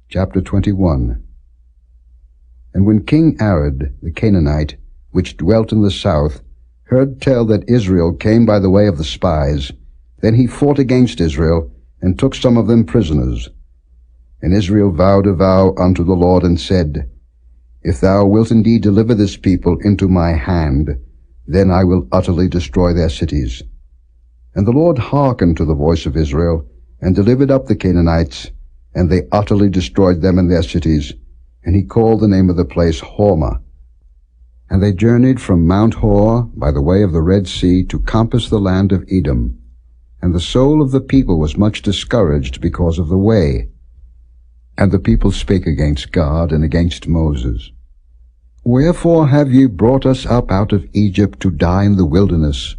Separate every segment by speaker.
Speaker 1: Chapter 21. And when King Arad the Canaanite, which dwelt in the south, heard tell that Israel came by the way of the spies, then he fought against Israel, and took some of them prisoners. And Israel vowed a vow unto the Lord, and said, If thou wilt indeed deliver this people into my hand, then I will utterly destroy their cities. And the Lord hearkened to the voice of Israel, and delivered up the Canaanites, and they utterly destroyed them and their cities, and he called the name of the place Hormah. And they journeyed from Mount Hor by the way of the Red Sea to compass the land of Edom. And the soul of the people was much discouraged because of the way. And the people spake against God and against Moses. Wherefore have ye brought us up out of Egypt to die in the wilderness?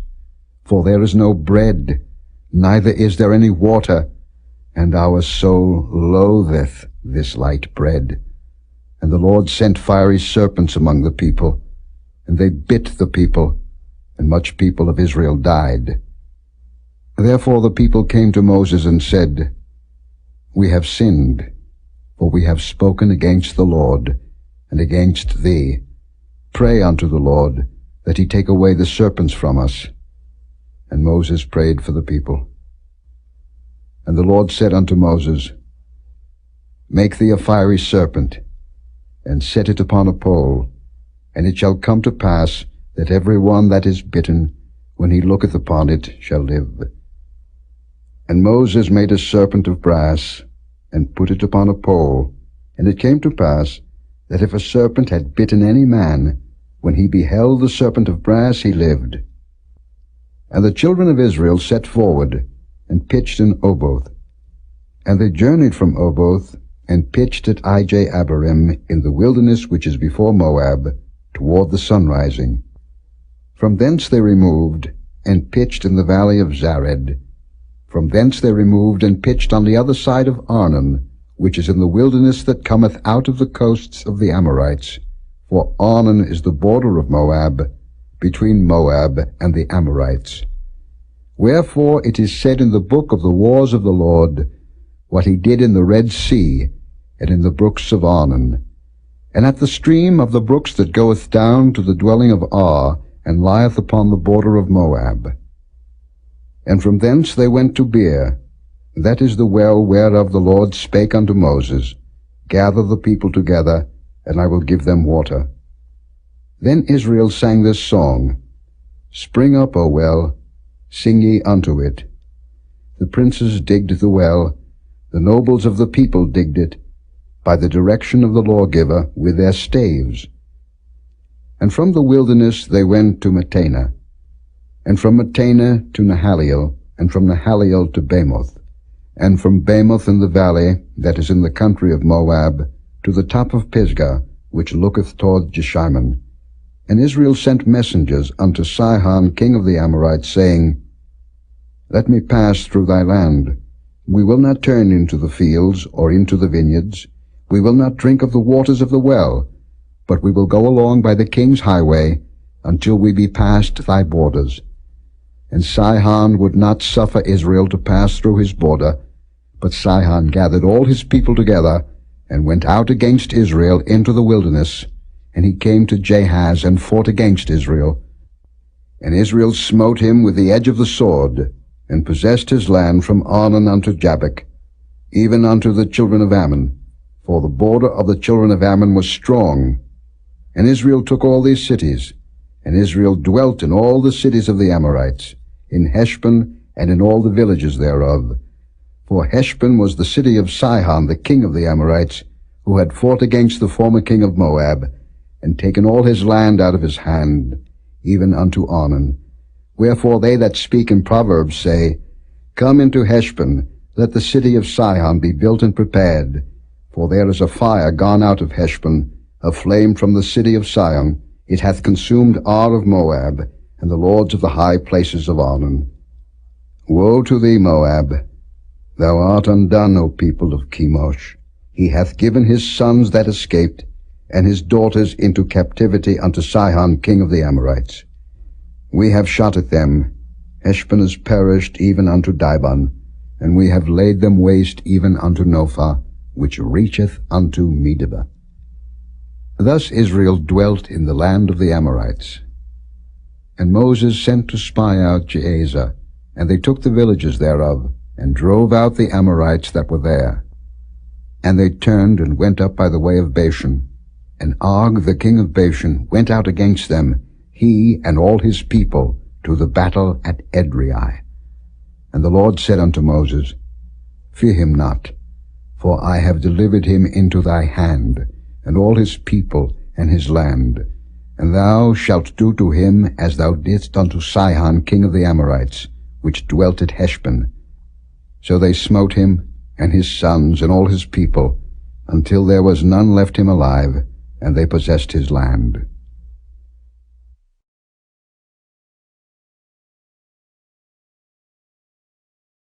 Speaker 1: For there is no bread, neither is there any water, and our soul loatheth this light bread. And the Lord sent fiery serpents among the people, and they bit the people, and much people of Israel died. Therefore the people came to Moses and said, We have sinned, for we have spoken against the Lord, and against thee. Pray unto the Lord, that he take away the serpents from us. And Moses prayed for the people. And the Lord said unto Moses, Make thee a fiery serpent, and set it upon a pole, and it shall come to pass that every one that is bitten, when he looketh upon it, shall live. And Moses made a serpent of brass, and put it upon a pole. And it came to pass, that if a serpent had bitten any man, when he beheld the serpent of brass, he lived. And the children of Israel set forward, and pitched in Oboth. And they journeyed from Oboth, and pitched at Ije-Abarim in the wilderness which is before Moab, toward the sunrising. From thence they removed, and pitched in the valley of Zared. From thence they removed, and pitched on the other side of Arnon, which is in the wilderness that cometh out of the coasts of the Amorites. For Arnon is the border of Moab, between Moab and the Amorites. Wherefore it is said in the book of the wars of the Lord, what he did in the Red Sea, and in the brooks of Arnon, and at the stream of the brooks that goeth down to the dwelling of Ar, and lieth upon the border of Moab. And from thence they went to Beer, that is the well whereof the Lord spake unto Moses, Gather the people together, and I will give them water. Then Israel sang this song, Spring up, O well, sing ye unto it. The princes digged the well, the nobles of the people digged it, by the direction of the lawgiver with their staves. And from the wilderness they went to Mattanah, and from Mattanah to Nahaliel, and from Nahaliel to Bamoth, and from Bamoth in the valley that is in the country of Moab, to the top of Pisgah, which looketh toward Jeshimon. And Israel sent messengers unto Sihon king of the Amorites, saying, Let me pass through thy land. We will not turn into the fields or into the vineyards. We will not drink of the waters of the well, but we will go along by the king's highway until we be past thy borders. And Sihon would not suffer Israel to pass through his border, but Sihon gathered all his people together, and went out against Israel into the wilderness, and he came to Jahaz, and fought against Israel. And Israel smote him with the edge of the sword, and possessed his land from Arnon unto Jabbok, even unto the children of Ammon, for the border of the children of Ammon was strong. And Israel took all these cities, and Israel dwelt in all the cities of the Amorites, in Heshbon, and in all the villages thereof. For Heshbon was the city of Sihon the king of the Amorites, who had fought against the former king of Moab, and taken all his land out of his hand, even unto Arnon. Wherefore they that speak in Proverbs say, Come into Heshbon, let the city of Sihon be built and prepared. For there is a fire gone out of Heshbon, a flame from the city of Sihon. It hath consumed Ar of Moab, and the lords of the high places of Arnon. Woe to thee, Moab! Thou art undone, O people of Chemosh. He hath given his sons that escaped, and his daughters into captivity unto Sihon king of the Amorites. We have shot at them. Heshbon is perished even unto Dibon, and we have laid them waste even unto Nophah, which reacheth unto Medeba. Thus Israel dwelt in the land of the Amorites. And Moses sent to spy out Jahaziah, and they took the villages thereof, and drove out the Amorites that were there. And they turned and went up by the way of Bashan. And Og the king of Bashan went out against them, he and all his people, to the battle at Edrei. And the Lord said unto Moses, Fear him not, for I have delivered him into thy hand, and all his people and his land. And thou shalt do to him as thou didst unto Sihon king of the Amorites, which dwelt at Heshbon. So they smote him, and his sons, and all his people, until there was none left him alive, and they possessed his land.